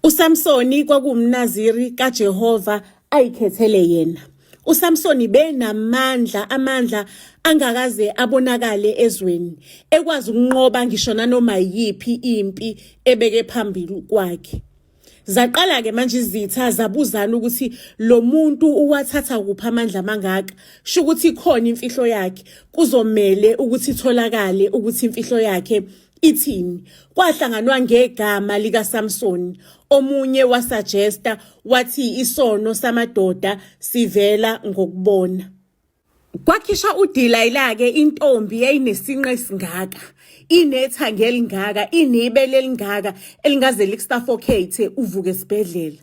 uSamsoni kwakuwumNaziri kaJehova ayikhethele yena. uSamsoni amandla angakaze abonakale ezweni, ekwazi ukunqoba ngisho nanoma yiphi impi ebeke phambili kwakhe. Zaqala ke manje izitha zabuzana ukuthi lo muntu uwathatha kuphi amandla amangaka, sho ukuthi khona imfihlo yakhe, kuzomela ukuthi itholakale ukuthi imfihlo yakhe ithini. Kwahlanganwa ngegama lika Samson, omunye wasuggesta wathi isono samadoda sivela ngokubona. Kwakhishwa uDelilah ke intombi eyinesinqe esingaka, inethanga elingaka, inebele elingaka elingaze likusuffocate uvuke esibhedlela.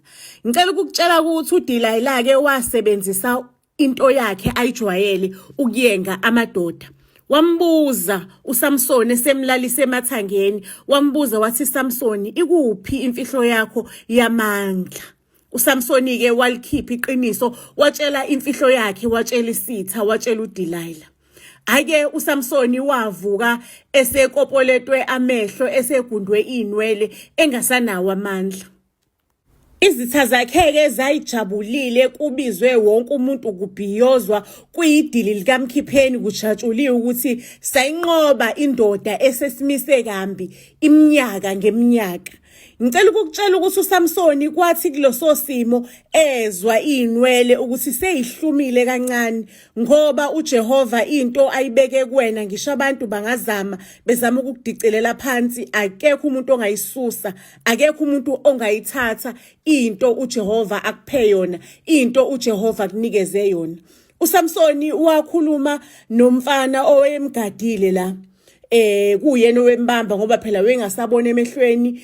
Ngicela ukukutshela ukuthi uDelilah ke wasebenzisa into yakhe ayijwayele ukuyenga amadoda. Wambuza uSamson esemlalise emathangeni, wambuza wathi Samsoni, ikuphi imfihlo yakho yamandla? uSamsoni ke walikhipha iqiniso, watshela imfihlo yakhe, watshela isitha, watshela uDelilah. Ake uSamsoni wavuka esekopoletwe amehlo, esegundwe inwele, engasanawo amandla. Izitha zakhe-ke zayijabulile, kubizwe wonke umuntu kubhiyozwa, kuyidili likamkhipheni kujatshuliwe ukuthi sayinqoba indoda esesimise kambi iminyaka ngeminyaka. Ngicela ukukutshela ukuthi uSamsoni kwathi kuloso simo ezwa inwele ukuthi seyihlumile kancane, ngoba uJehova into ayibeke kuwena ngisho abantu bangazama bezama ukukudicelela phansi, akekho umuntu ongayisusa, akekho umuntu ongayithatha into uJehova akuphe yona, into uJehova akunikeze yona. uSamsoni wakhuluma nomfana owayemgadile la, kuyena owembamba ngoba phela wengasabona emehlweni,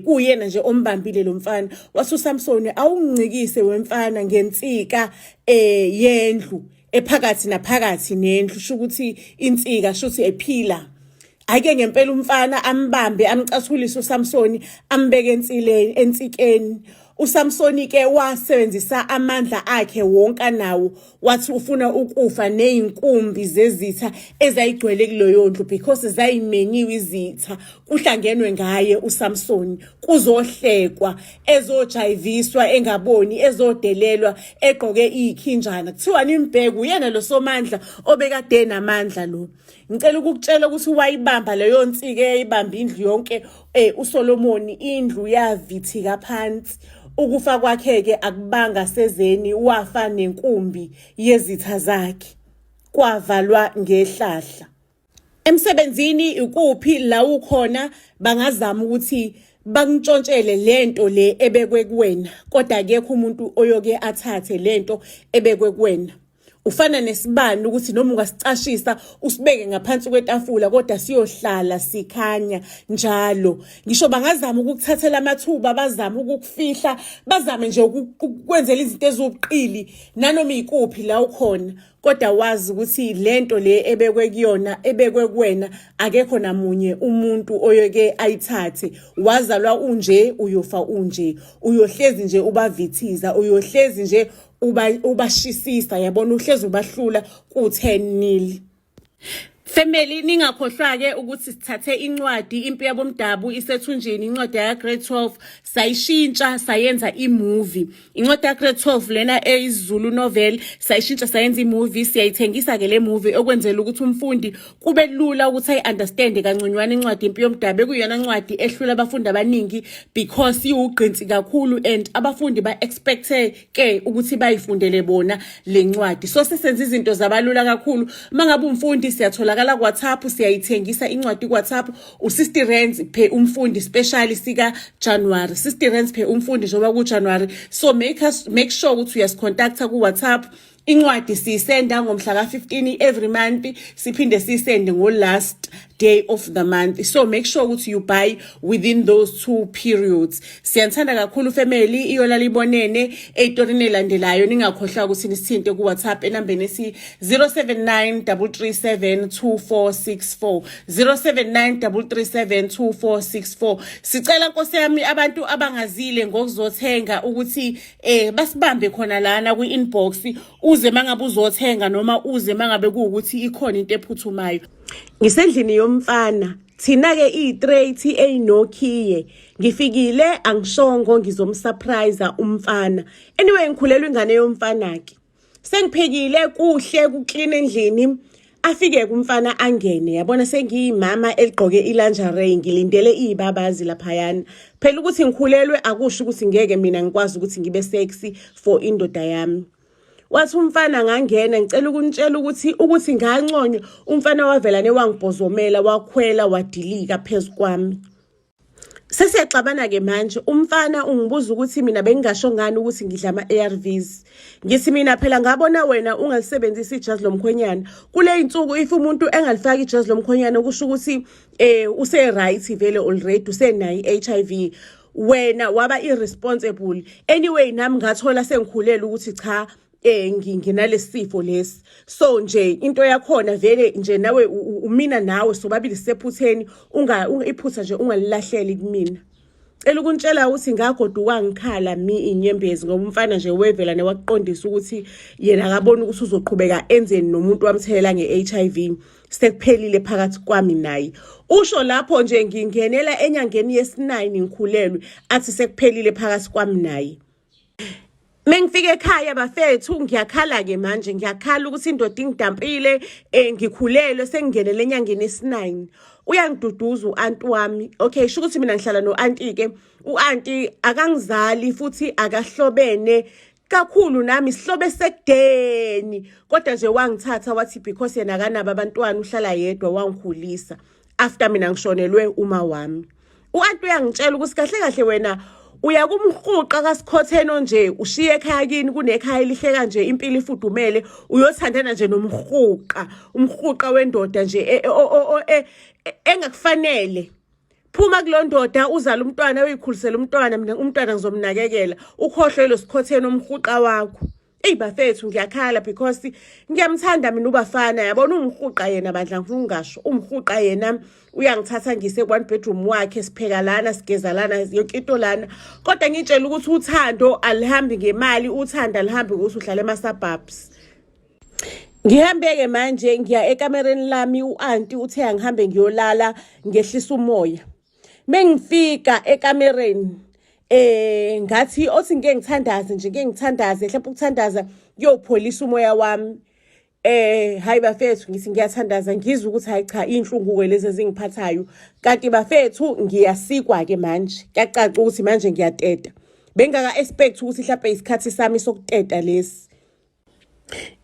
kuyena nje ombambile lo mfana. Wathi uSamsoni, awungicikise wemfana ngensika yendlu ephakathi naphakathi nendlu, sho ukuthi insika shuthi ephila. Ake ngempela umfana ambambe, amcathulise uSamsoni, ambeke ensikeni. uSamsoni ke wasebenzisa amandla akhe wonke nawo, wathi ufuna ukufa neyinkumbi zezitha ezayigcwele kuleyo ndlu, because zayimenyiwe izitha. Kuhlangenwe ngaye uSamsoni, kuzohlekwa, ezojayiviswa engaboni, ezodelelwa, egqoke ikhinjana. Kuthiwani imbheku uyena lo somandla obekade namandla lo. Ngicela ukukutshela ukuthi wayibamba leyo nsike, eyayibamba indlu yonke. uSolomoni indlu yavithika phansi. Ukufa kwakhe-ke akubanga sezeni, wafa nenkumbi yezitha zakhe, kwavalwa ngehlahla. Emsebenzini ikuphi la ukhona bangazama ukuthi bantshontshele lento le ebekwe kuwena, kodwa akekho umuntu oyoke athathe lento ebekwe kuwena. Ufana nesibani ukuthi noma ungasicashisa usibeke ngaphansi kwetafula, kodwa siyohlala sikhanya njalo. Ngisho bangazama ukukuthathela amathuba, bazama ukukufihla, bazame nje ukwenzela izinto eziwubuqili nanoma ikuphi la ukhona, kodwa wazi ukuthi lento le ebekwe kuyona, ebekwe kuwena, akekho namunye umuntu oyoke ayithathe. Wazalwa unje, uyofa unje, uyohlezi nje ubavithiza, uyohlezi nje ubashisisa, yabona, uhlezi ubahlula ku-10-0. Family, ningakhohlwa-ke ukuthi sithathe incwadi Impi Yabomdabu isethunjini, incwadi ya grade 12, sayishintsha sayenza imovie. Incwadi ya grade 12 lena eyizulu novel, sayishintsha sayenza imovie. Siyayithengisa ke le movie okwenzela ukuthi umfundi kube lula ukuthi ayi-understand kangconywana incwadi Impi Yomdabu. Kuyona incwadi ehlula abafundi abaningi because iwugqinsi kakhulu, and abafundi ba-expecte ke ukuthi bayifundele bona le ncwadi. So sesenza izinto zabalula kakhulu. Mangabe umfundi siyathola WhatsApp, siyayithengisa incwadi kuWhatsApp, u60 per umfundi, specially sika January, 60 per umfundi njoba ku January. So make sure ukuthi uyasicontacta ku WhatsApp. Incwadi siyisenda ngomhla ka-15 every month, siphinde siyisende ngo last day of the month. So make sure ukuthi you buy within those 2 periods. Siyanthanda kakhulu family, iyolala ibonene ey'torini elandelayo. Ningakhohlwa ukuthi nisithinte ku WhatsApp enambeni esi 079 337 2464, 079 337 2464. Sicela Nkosi yami abantu abangazile ngokuzothenga ukuthi basibambe khona lana kwi-inbox, uze mangabe uzothenga noma uze mangabe kuwukuthi ikhona into ephuthumayo. Ngisendlini yomfana thina ke i-straight eyinokhiye ngifikile angishongo ngizomsurprise umfana anyway ngikhulelwe ingane yomfana ke sengiphekile kuhle kuclean endlini afike kumfana angene yabona sengiyimama eligqoke ilingerie ngilindele ibabazi laphayana phela ukuthi ngikhulelwe akusho ukuthi ngeke mina ngikwazi ukuthi ngibe sexy for indoda yami wathi umfana ngangena ngicela ukunitshela ukuthi nganconywa umfana wavelane wangibhozomela wakhwela wadilika phezukwami sesiyexabana ke manje umfana ungibuza ukuthi mina bengingasho ngani ukuthi ngidla ama-ARVs ngithi mina phela ngabona wena ungalisebenzisa ijazi lomkhwenyana kule insuku if umuntu engalifaki ijazi lomkhwenyana kusho ukuthi use right vele already usenayo i-HIV wena waba irresponsible anyway nami ngathola sengikhulela ukuthi cha nginalesifo lesi so nje into yakhona vele nje nawe umina nawe sobabili sephutheni iphutha nje ungalilahleli kumina cela ukuntshela ukuthi ngagodu wangikhala inyembezi ngoba umfana nje wevela newaqondisa ukuthi yena akabona ukuthi uzoqhubeka enzeni nomuntu wamthelela nge-HIV sekuphelile phakathi kwami naye usho lapho nje ngingenela enyangeni yesi9 ngikhulelwe athi sekuphelile phakathi kwami naye Mengifike ekhaya bafethu ngiyakhala ke manje ngiyakhala ukuthi indoda ingidampile ngikhulelwe sengingenele enyangeni yesi9 uyangiduduza uanti wami okay sho ukuthi mina ngihlala noanti ke uanti akangizali futhi akahlobene kakhulu nami sihlobe sekudeni kodwa nje wangithatha wathi because yena akanabo abantwana uhlala yedwa wangikhulisa after mina ngishonelwe uma wami uanti uyangitshela ukuthi kahle kahle wena uyakumhuqa kasikhotheno nje ushiye ekhaya kini kunekhaya elihle kanje impilo ifudumele uyothandana nje umhuqa wendoda nje engakufanele phuma kulondoda uzala umntwana uyikhulisela umntwana mina umntwana ngizomnakekela ukhohlwe lo sikhotheno umhuqa wakho bafethu ngiyakhala because ngiyamthanda mina ubafana yabona umhuqa yena bandla ngifuna ungasho umhuqa yena uyangithatha ngise one bedroom wakhe sipheka lana sigeza lana yonke into lana kodwa ngitshela ukuthi uthando alihambi ngemali uthanda alihambi ukuthi uhlale ema-suburbs ngihambeke manje ngiya ekamereni lami uanti uthe angihambe ngiyolala ngehlisa umoya mengifika ekamereni ngathi othi ngeke ngithandaze mhlawumbe ukuthandaza kuyopholisa umoya wami hayi bafethu ngithi ngiyathandaza ngizwe ukuthi hayi cha inhlungu lezi ezingiphathayo kanti bafethu ngiyasikwa ke manje kuyacaca ukuthi manje ngiyateta bengaka expect ukuthi mhlawumbe isikhathi sami sokuteta lesi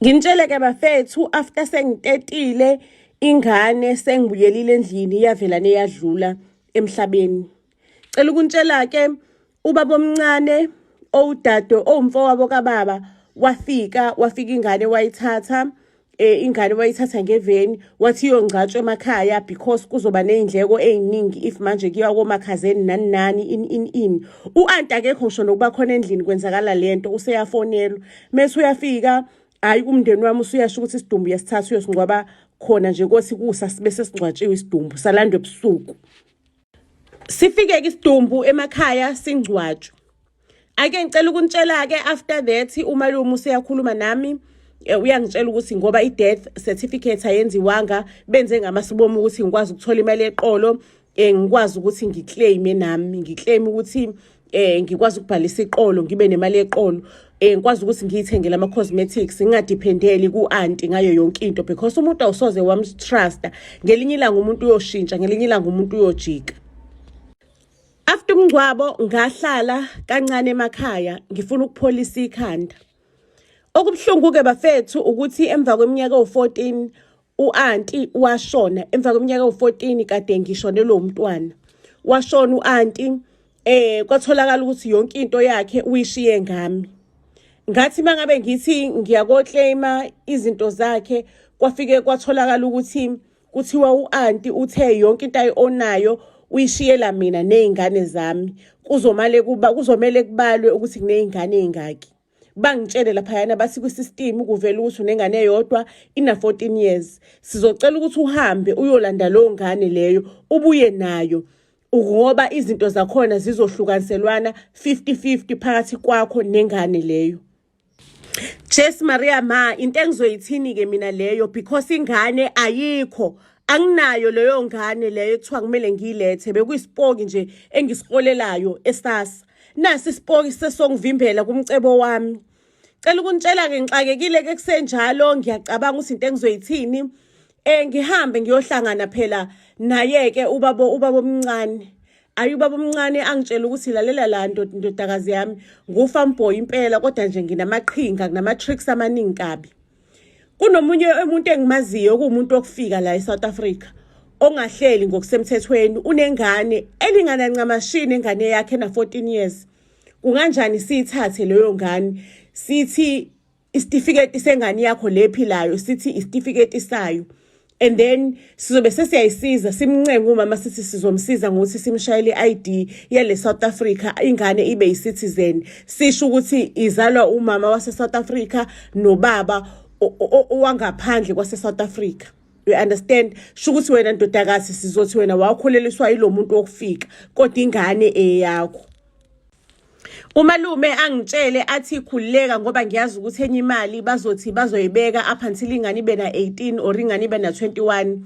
nginitshele ke bafethu after sengitetile ingane sengibuyelile endlini yavela neyadlula emhlabeni cela ukuntshela ke ubaba omncane owudado owumfowabo kababa wafika ingane wayithatha ingane wayithatha ngeveni wathi yongcatshwe emakhaya because kuzoba nezindleko eziningi if manje kuyiwa komakhazeni nani in uanti akekho ngisho nokuba khona endlini kwenzakala lento useyafonelwa mase uyafika hayi umndeni wami usuyasho ukuthi isidumbu yesithathu uyosingcwaba khona nje kothi kusa sibe sesingcwatshiwe isidumbu salandwe ebusuku sifike ke isidumbu emakhaya singcwatshwe ake ngicela ukuntshela ke after that umalume useyakhuluma nami uyangitshela ukuthi ngoba i-death certificate ayenziwanga benze ngamasibomu ukuthi ngikwazi ukuthola imali eqolo ngikwazi ukuthi ngiclaim ukuthi ngikwazi ukubhalisa iqolo ngibe nemali eqolo ngikwazi ukuthi ngiyithengele ama-cosmetics ngingadependeli ku-anti ngayo yonke into because umuntu awusoze wamtrust ngelinye ilanga umuntu uyoshintsha ngelinye ilanga umuntu uyojika after umngcwabo ngahlala kancane emakhaya ngifuna ukupholisa ikhanda okubhlungu ke bafethu ukuthi emva kweminyaka u14 uanti washona emva kweminyaka u14 kade ngishonelwe umntwana washona uanti kwatholakala ukuthi yonke into yakhe uyishiye ngami ngathi mangabe ngithi ngiyakoclaima izinto zakhe kwafike kwatholakala ukuthi kuthiwa uanti uthe yonke into ayionayo uyishiyela mina nezingane zami kuzomele kubalwe ukuthi kunezingane ezingaki bangitshele laphayana bathi kwisystem kuvela ukuthi unengane eyodwa ina 14 years sizocela ukuthi uhambe uyolanda lo ngane leyo ubuye nayo ngoba izinto zakhona zizohlukaniselwana 50-50 phakathi kwakho nengane leyo Jess Maria ma into engizoyithini ke mina leyo because ingane ayikho anginayo leyo ngane leyo ekuthiwa kumele ngiyilethe, bekuyisipoki nje engisikolelayo esasa. Nasi isipoki sesongivimbela kumcebo wami. Cela ukunitshela-ke ngixakekile-ke kusenjalo, ngiyacabanga ukuthi into engizoyithini. Ngihambe ngiyohlangana phela naye-ke ubaba omncane. Ayi ubaba omncane angitshela ukuthi lalela la ndodakazi yami, ngu-farm boy impela kodwa nje nginamaqhinga, nginama-tricks amaningi kabi. Kunomunye umuntu engimaziyo kuwumuntu okufika la eSouth Africa ongahleli ngokusemthethweni, unengane elingana ncamashini, ingane yakhe na-14 years. Kunganjani siyithathe leyo ngane sithi isitifiketi sengane yakho lephilayo, sithi isitifiketi sayo, and then sizobe sesiyayisiza simncenga umama sithi sizomsiza ngokuthi simshayele i-ID yale South Africa, ingane ibe yi-citizen. Sisho ukuthi izalwa umama wase South Africa nobaba owangaphandle kwase South Africa. You understand? Shukuthi wena ndodakazi sizothi wena wakhuleliswa yilo muntu wokufika kodwa ingane eyakho. Umalume angitshele athi khulileka ngoba ngiyazi ukuthi enye imali bazothi bazoyibeka up until ingane ibe na 18 or ingane ibe na 21.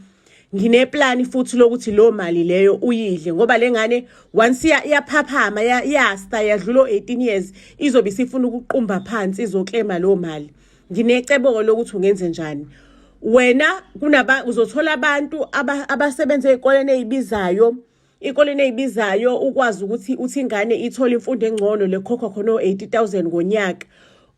Ngineplan futhi lokuthi lo mali leyo uyidle ngoba lengane once yaphaphama yasta yadlulo 18 years izobe sifuna ukuqumba phansi izoklema lo mali. Nginecebo lokuthi ungenze njani. Wena uzothola abantu abasebenza ezikoleni ezibizayo, ikoleni ezibizayo ukwazi ukuthi uthi ingane ithola imfundo engcono lekhokha khona 80,000 ngonyaka.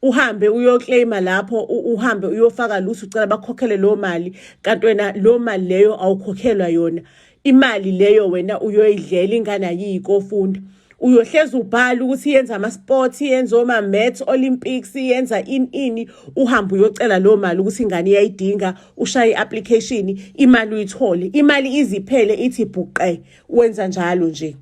Uhambe uyoclaima lapho, uhambe uyofaka luthi ucela bakhokhele lo mali, kanti wena lo mali leyo awukhokhelwa yona. Imali leyo wena uyoyidlela ingane ayikofunda. Uyohleza ubhala ukuthi yenza ama-sports, yenza oma-maths Olympics, yenza ini, uhambe uyocela lo mali ukuthi ingane iyayidinga, ushaye i-application, imali uyithole. Imali iziphele ithi bhuqe, wenza njalo nje.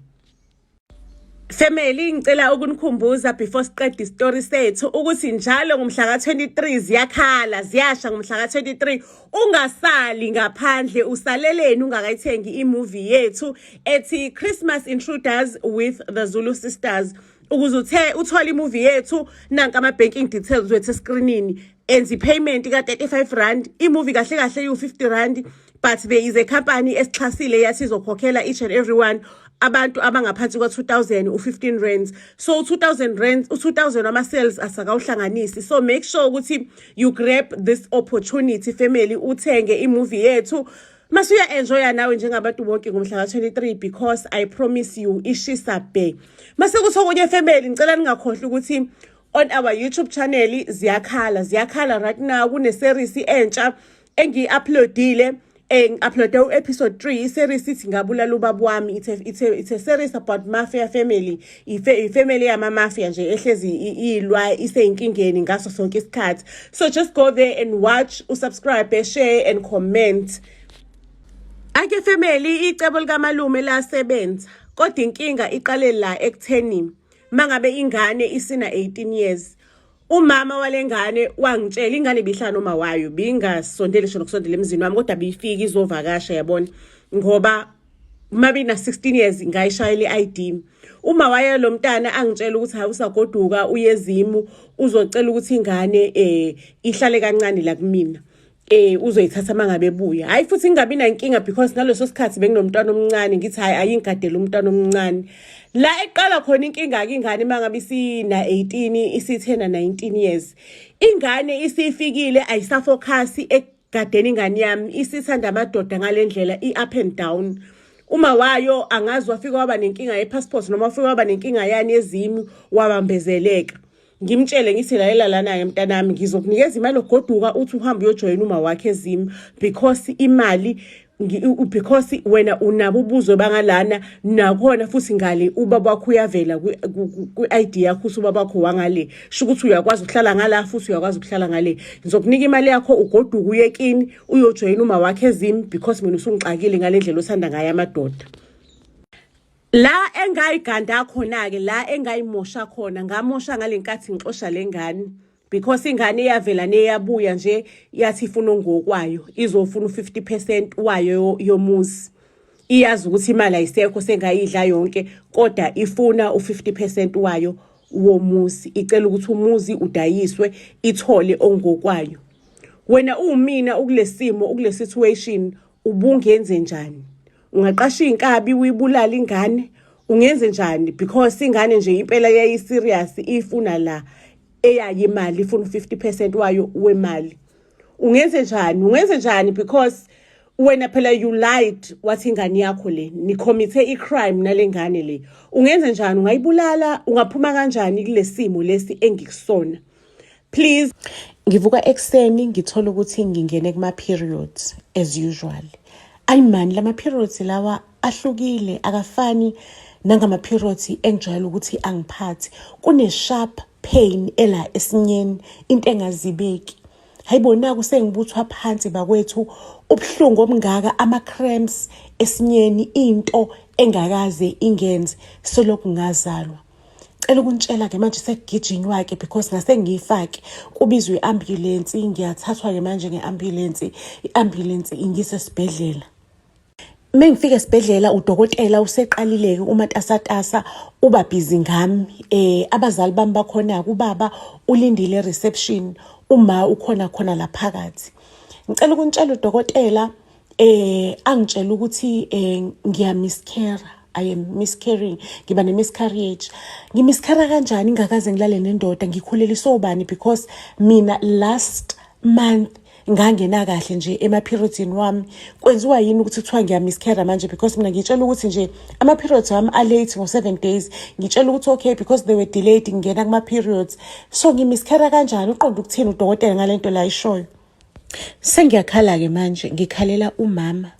Family, ngicela ukunikhumbuza before siqede istory sethu ukuthi njalo ngomhla ka-23 ziyakhala, ziyasha ngomhla ka-23. Ungasali ngaphandle, usaleleni ungakayithengi imovie yethu ethi Christmas Intruders with the Zulu Sisters. Ukuze uthole imovie yethu, nanka ama-banking details wethu escreenini. Enza i-payment ka-35 rand, imovie kahle kahle yu-50 rand, but there is a company esixhasile yathi izokhokhela each and everyone abantu abangaphansi kwa-2,000 u-15 rands. So 2,000 rands, u-2,000 ama-sales asakawuhlanganisi. So make sure ukuthi you grab this opportunity family, uthenge imovie yethu. Masuya enjoya nawe njengabantu bonke ngomhla ka-23 because I promise you ishisa be. Mase kuthokunye family, ngicela ningakhohlwa ukuthi on our YouTube channel ziyakhala right now. Kune series entsha engi-uploadile. Upload episode 3 series ithi ngabulala ubaba wami. It's a series about mafia family. Family yama mafia nje ehlezi ilwa iseyinkingeni ngaso sonke isikhathi. So just go there and watch, usubscribe, share and comment. Ake family, icebo likamalume lasebenza. Kodwa inkinga iqale la ekutheni mangabe ingane isina 18 years. Umama walengane wangitshela ingane bihlala noma wayo bingasondele sho nokusondela emzini wami kodwa bifika izovakasha yabona ngoba mabina 16 years ngayishayela i-ID. Uma waye lo mntana angitshela ukuthi awusagoduka uyezimu uzocela ukuthi ingane ihlale kancane la kumina. Uzoyithatha mangabe ebuya. Hayi futhi ngingabi nankinga because ngaleso sikhathi benginomntwana omncane ngithi hayi ayingadela umntwana omncane. La eqala khona inkinga ke ingane mangabe isina 18 isithena 19 years. Ingane isifikile ayisafocus egadeni ingane yami, isithanda amadoda ngalendlela i-up and down. Uma wayo angazi wafika waba nenkinga ye-passport noma wafika waba nenkinga yani yezimu wabambezeleka. Ngimtshele ngithi lalela lana ke mntanami ngizokunikeza imali ogoduka uthi uhambe uyojoyina uma wakhe ezimu because imali because wena unabo ubuzo bangalana nakhona futhi ngale ubaba wakho uyavela ku-ID yakho ukuthi ubaba wakho wangale sho ukuthi uyakwazi ukuhlala ngala futhi uyakwazi ukuhlala ngale. Ngizokunika imali yakho ugoduka uyekini uyojoyina uma wakhe ezimu because mina usungixakile ngale ndlela osanda ngayo amadoda. La engayiganda khona ke la engayimosha khona ngamosha ngalenkathi ngixosha lengane because ingane iyavela neyabuya nje yathi ifuna ngokwayo izofuna u50% wayo yomuzi. Iyazi ukuthi imali ayisekho sengayidla yonke kodwa ifuna u50% wayo womuzi. Icela ukuthi umuzi udayiswe ithole ongokwayo. Wena umina ukulesimo ukule situation ubungenze njani? Ungaqasha inkabi uyibulala ingane? Ungenze njani? Because ingane nje impela yayi serious ifuna la eyayi imali, ifuna 50% wayo wemali. Ungenze njani? Ungenze njani because wena phela you lied wathi ingane yakho le ni commit crime nalengane le. Ungenze njani? Ungayibulala? Ungaphuma kanjani kulesimo lesi engikusona? Please. Ngivuka ekseni ngithola ukuthi ngingene kuma periods as usual. Ayimani lama periods lawa ahlukile, akafani nangama periods engijwayele ukuthi angiphathi. Kune sharp pain ela esinyeni, into engazibeki. Hayibona kusengibuthwa phansi bakwethu, ubuhlungu obungaka, ama cramps esinyeni, into engakaze ingenze selokhu ngazalwa. Cela ukuntshela ke manje sekugijinywa ke because ngase ngifake kubizwe iambulance, ngiyathathwa ke manje ngeambulance, iambulance ingise esibhedlela. Mengifika esibhedlela udokotela useqalileke umatasatasa uba busy ngami, abazali bami bakhona, ubaba ulindile reception, uma ukhona khona la phakathi. Ngicela ukuntshela udokotela angitshela ukuthi ngiya-miscarry, I am miscarrying, ngiba ne-miscarriage. Ngimiscarra kanjani ngakaze ngilale nendoda? Ngikhuleliswe ubani? Because mina last month ngangena kahle nje ema-periodini wami. Kwenziwa yini ukuthi kuthiwa ngiya-miscarra manje? Because mina ngitshela ukuthi nje ama-periods wami a-late ngo-7 days. Ngitshela ukuthi okay because they were delayed ngingena kuma-periods. So ngimiscarra kanjani? Uqonda ukuthini udokotela ngalento la ayishoyo? Sengiyakhala-ke manje, ngikhalela umama.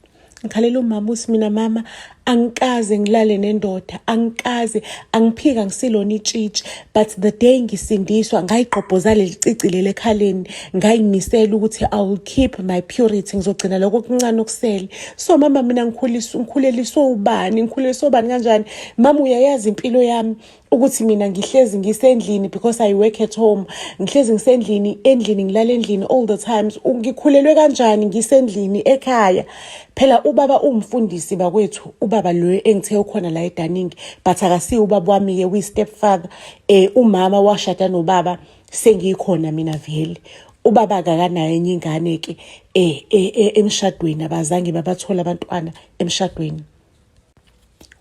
Ngikhalela umama uthi mina mama angikaze ngilale nendoda, angikaze, angiphika ngisilona itshitshi, but the day ngisindiswa ngayiqobhoza leli cici leli ekhaleni, ngayimisela ukuthi I will keep my purity, ngizogcina lokho okuncane okusele. So mama mina ngikhuleliswe ubani? Ngikhuleliswe ubani kanjani? Mama uyayazi impilo yami ukuthi mina ngihlezi ngisendlini because I work at home. Ngihlezi ngisendlini, endlini ngilala endlini all the times. Ngikhulelwe kanjani ngisendlini ekhaya? Phela ubaba umfundisi bakwethu, ubaba lo engithe ukhona la eDaningi, but akasiyo ubaba wami ke uyi stepfather. Umama washada nobaba sengikhona mina vele. Ubaba akanayo enye ingane ke emshadweni, abazange babathola abantwana emshadweni.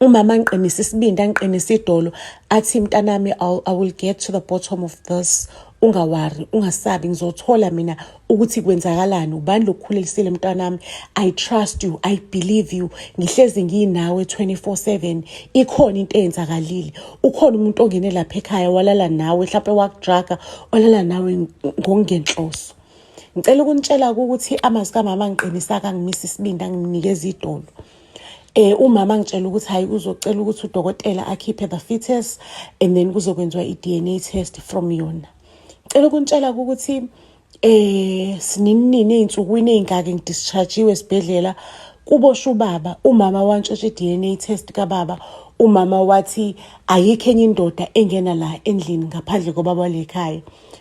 Umama ngiqinisa isibindi, angiqinisa idolo, athi mntanami I will get to the bottom of this. Ungawari, ungasabi, ngizothola mina ukuthi kwenzakalani, ubani lokukhulelisile mntanami. I trust you, I believe you. Ngihlezi nginawe 24/7. Ikhona into eyenzakalile. Ukhona umuntu ongene lapha ekhaya walala nawe, mhlawumbe wakudraga, olala nawe ngokungenhloso. Ngicela ukuntshela ukuthi amazwi kamama ngiqinisa kangimisa isibindi, anginikeza idolo. Umama ngitshela ukuthi hayi uzocela ukuthi udokotela akhiphe the fetus and then kuzokwenziwa i-DNA test from yona. Ngicela ukuntshela ukuthi sininini ey'nsukwini ey'ngaka ngidischarge-iwe esibhedlela kubosha ubaba. Umama wantshetsha i-DNA test kababa. Umama wathi ayikho enye indoda engena la endlini ngaphandle kobaba walekhaya.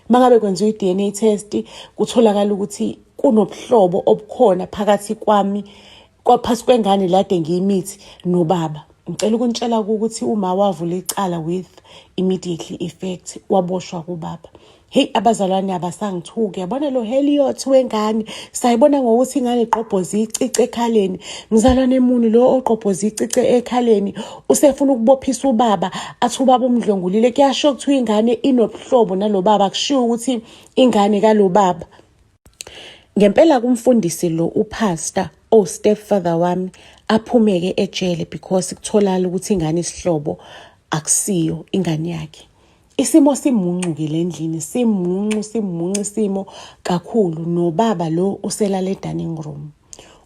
Mangabe kwenziwa i-DNA test kutholakala ukuthi kunobuhlobo obukhona phakathi kwami kwaphasi kwengane lade ngiyimithi nobaba. Ngicela ukuntshela ukuthi uma wavula icala with immediately effect, waboshwa kubaba. Hey abazalwane abasangithuki, yabona lo Heliot wengane sayibona ngokuthi ingane iqobhoza icice ekhaleni. Ngizalwane emuni lo oqobhoza icice ekhaleni usefuna ukubophisa ubaba, athi ubaba umdlongulile. Kuyasho ukuthi ingane inobuhlobo nalobaba, kushiwo ukuthi ingane kalobaba. Ngempela kumfundisi lo upastor stepfather wami aphumeke ejele because kutholakala ukuthi ingane isihlobo akusiyo ingane yakhe. Isimo simuncu le ndlini, simuncu isimo kakhulu. Nobaba lo uselala eDaning room.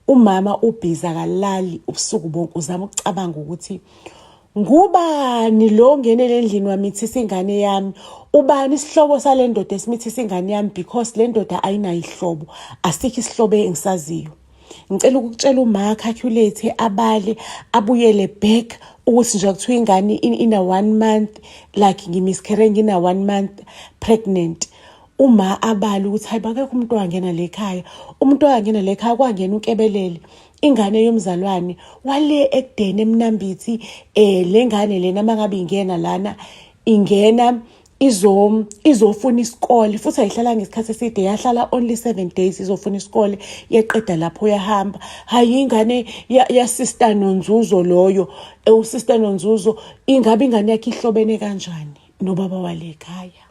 Umama ubhiza kalali ubusuku bonke uzama ukucabanga ukuthi ngubani lo ngenele endlini wamithisa ingane yami, ubani isihlobo sale ndoda esimithisa ingane yami, because le ndoda ayinayo ihlobo, asikho isihlobo engisaziyo. Ngicela ukutshela uma calculate abale abuyele back ukuthi nje kuthiwa ingane in a 1 month, like ngimiscarry ngina 1 month pregnant. Uma abale ukuthi hayi bakekho umuntu wangena lekhaya, umuntu wangena lekhaya kwangena unkebelele ingane yomzalwane wale ekudeni eMnambithi. Le ngane lena mangabe ingena lana ingena izofuna isikole futhi ayihlala ngesikhathi eside, yahlala only 7 days izofuna isikole, yeqeda lapho yahamba. Hayi ingane ya Sister Nonzuzo loyo, uSister Nonzuzo, ingabe ingane yakhe ihlobene kanjani nobaba wale ekhaya.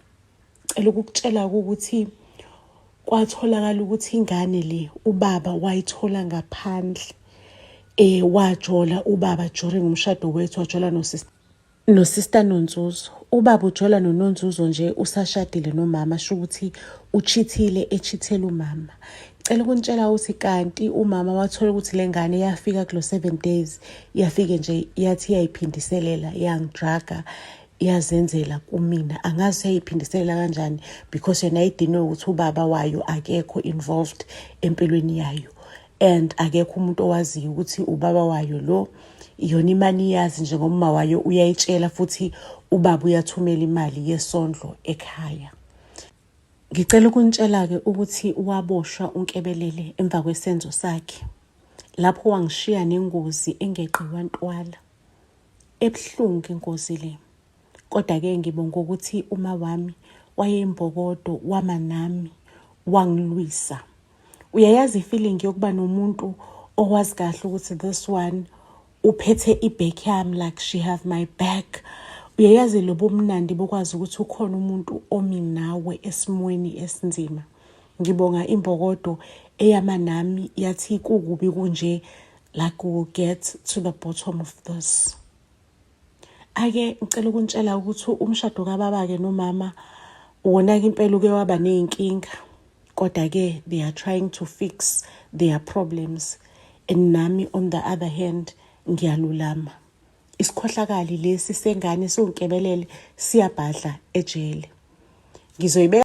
Cela ukukutshela ukuthi kwatholakala ukuthi ingane le ubaba wayithola ngaphandle. Wajola ubaba during umshado wethu, wajola noSister Nonzuzo. Ubaba ujola noNonzuzo nje usashadile nomama, sho ukuthi echithele umama. Cela ukunitshela ukuthi kanti umama wathola ukuthi le ngane yafika kulo 7 days, yafike nje yathi yayiphindiselela, yangidraga, yazenzela kumina. Angazi yayiphindiselela kanjani because yena idine ukuthi ubaba wayo akekho involved empilweni yayo, and akekho umuntu owaziyo ukuthi ubaba wayo lo. Yona imani yazi njengomama wayo uyayitshela, futhi ubaba uyathumela imali yesondlo ekhaya. Ngicela ukunitshela-ke ukuthi waboshwa uNkebelele emva kwesenzo sakhe. Lapho wangishiya nengozi engeqiwa ntwala. Ebuhlungu ingozi le. Kodwa-ke ngibonga ukuthi uma wami wayeyimbokodo, wama nami, wangilwisa. Uyayazi ifeeling yokuba nomuntu owazi kahle ukuthi this one uphethe ibheki yami, like she have my back. Uyayazi lobo mnandi bokwazi ukuthi ukhona umuntu omi nawe esimweni esinzima. Ngibonga imbokodo eyama nami, yathi kukubi kunje, like we'll get to the bottom of this. Ake ngicela ukunitshela ukuthi umshado kababa-ke nomama wona-ke impela uke waba ney'nkinga, kodwa-ke they are trying to fix their problems, and nami on the other hand ngiyalulama. Isikhohlakali lesi sengane siwuNkebelele siyabhadla ejele. Ngizoyibeka